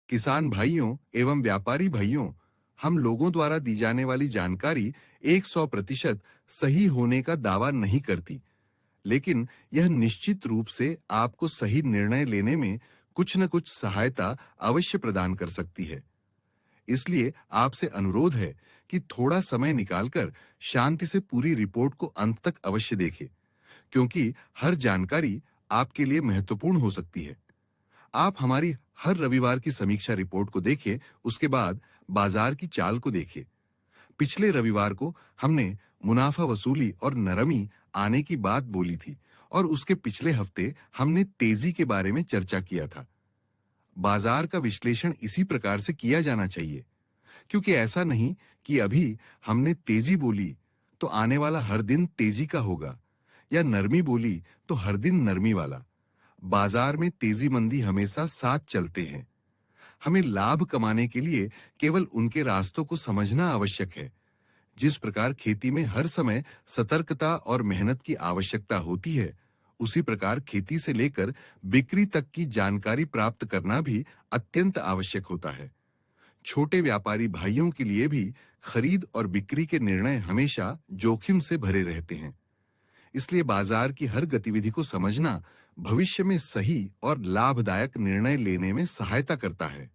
किसान भाइयों एवं व्यापारी भाइयों, हम लोगों द्वारा दी जाने वाली जानकारी 100% सही होने का दावा नहीं करती, लेकिन यह निश्चित रूप से आपको सही निर्णय लेने में कुछ न कुछ सहायता अवश्य प्रदान कर सकती है। इसलिए आपसे अनुरोध है कि थोड़ा समय निकालकर शांति से पूरी रिपोर्ट को अंत तक अवश्य देखें, क्योंकि हर जानकारी आपके लिए महत्वपूर्ण हो सकती है। आप हमारी हर रविवार की समीक्षा रिपोर्ट को देखें, उसके बाद बाजार की चाल को देखें। पिछले रविवार को हमने मुनाफा वसूली और नरमी आने की बात बोली थी और उसके पिछले हफ्ते हमने तेजी के बारे में चर्चा किया था। बाजार का विश्लेषण इसी प्रकार से किया जाना चाहिए, क्योंकि ऐसा नहीं कि अभी हमने तेजी बोली तो आने वाला हर दिन तेजी का होगा, या नरमी बोली तो हर दिन नरमी वाला। बाजार में तेजी मंदी हमेशा साथ चलते हैं। हमें लाभ कमाने के लिए केवल उनके रास्तों को समझना आवश्यक है। जिस प्रकार खेती में हर समय सतर्कता और मेहनत की आवश्यकता होती है, उसी प्रकार खेती से लेकर बिक्री तक की जानकारी प्राप्त करना भी अत्यंत आवश्यक होता है। छोटे व्यापारी भाइयों के लिए भी खरीद और बिक्री के निर्णय हमेशा जोखिम से भरे रहते हैं। इसलिए बाजार की हर गतिविधि को समझना भविष्य में सही और लाभदायक निर्णय लेने में सहायता करता है।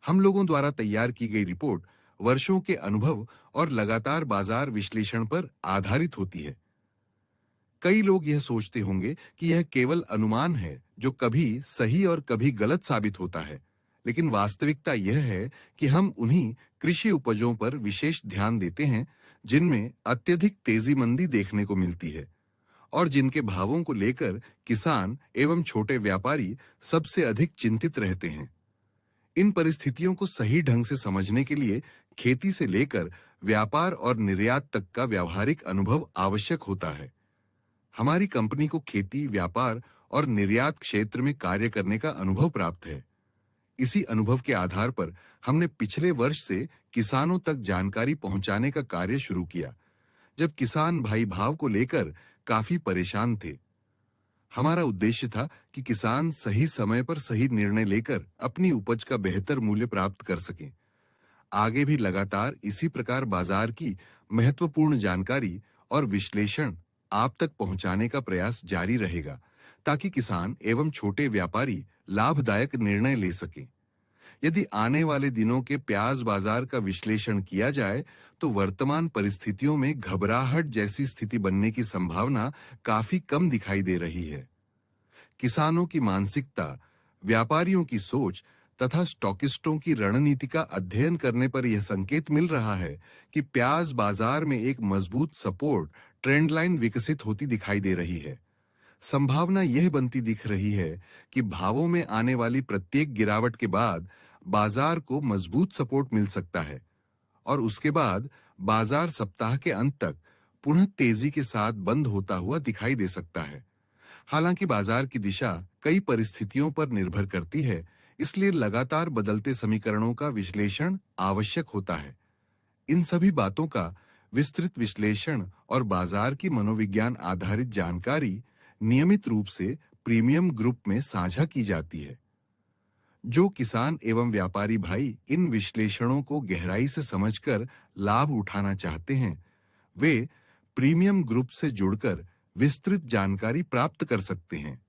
हम लोगों द्वारा तैयार की गई रिपोर्ट वर्षों के अनुभव और लगातार बाजार विश्लेषण पर आधारित होती है। कई लोग यह सोचते होंगे कि यह केवल अनुमान है जो कभी सही और कभी गलत साबित होता है, लेकिन वास्तविकता यह है कि हम उन्हीं कृषि उपजों पर विशेष ध्यान देते हैं जिनमें अत्यधिक तेजी मंदी देखने को मिलती है और जिनके भावों को लेकर किसान एवं छोटे व्यापारी सबसे अधिक चिंतित रहते हैं। इन परिस्थितियों को सही ढंग से समझने के लिए खेती से लेकर व्यापार और निर्यात तक का व्यावहारिक अनुभव आवश्यक होता है। हमारी कंपनी को खेती, व्यापार और निर्यात क्षेत्र में कार्य करने का अनुभव प्राप्त है। इसी अनुभव के आधार पर हमने पिछले वर्ष से किसानों तक जानकारी पहुंचाने का कार्य शुरू किया, जब किसान भाई भाव को लेकर काफी परेशान थे। हमारा उद्देश्य था कि किसान सही समय पर सही निर्णय लेकर अपनी उपज का बेहतर मूल्य प्राप्त कर सकें। आगे भी लगातार इसी प्रकार बाजार की महत्वपूर्ण जानकारी और विश्लेषण आप तक पहुंचाने का प्रयास जारी रहेगा, ताकि किसान एवं छोटे व्यापारी लाभदायक निर्णय ले सकें। यदि आने वाले दिनों के प्याज बाजार का विश्लेषण किया जाए, तो वर्तमान परिस्थितियों में घबराहट जैसी स्थिति बनने की संभावना काफी कम दिखाई दे रही है। किसानों की मानसिकता, व्यापारियों की सोच तथा स्टॉकिस्टों की रणनीति का अध्ययन करने पर यह संकेत मिल रहा है कि प्याज बाजार में एक मजबूत सपोर्ट ट्रेंड लाइन विकसित होती दिखाई दे रही है। संभावना यह बनती दिख रही है कि भावों में आने वाली प्रत्येक गिरावट के बाद बाजार को मजबूत सपोर्ट मिल सकता है और उसके बाद बाजार सप्ताह के अंत तक पुनः तेजी के साथ बंद होता हुआ दिखाई दे सकता है। हालांकि बाजार की दिशा कई परिस्थितियों पर निर्भर करती है, इसलिए लगातार बदलते समीकरणों का विश्लेषण आवश्यक होता है। इन सभी बातों का विस्तृत विश्लेषण और बाजार की मनोविज्ञान आधारित जानकारी नियमित रूप से प्रीमियम ग्रुप में साझा की जाती है। जो किसान एवं व्यापारी भाई इन विश्लेषणों को गहराई से समझकर लाभ उठाना चाहते हैं, वे प्रीमियम ग्रुप से जुड़कर विस्तृत जानकारी प्राप्त कर सकते हैं।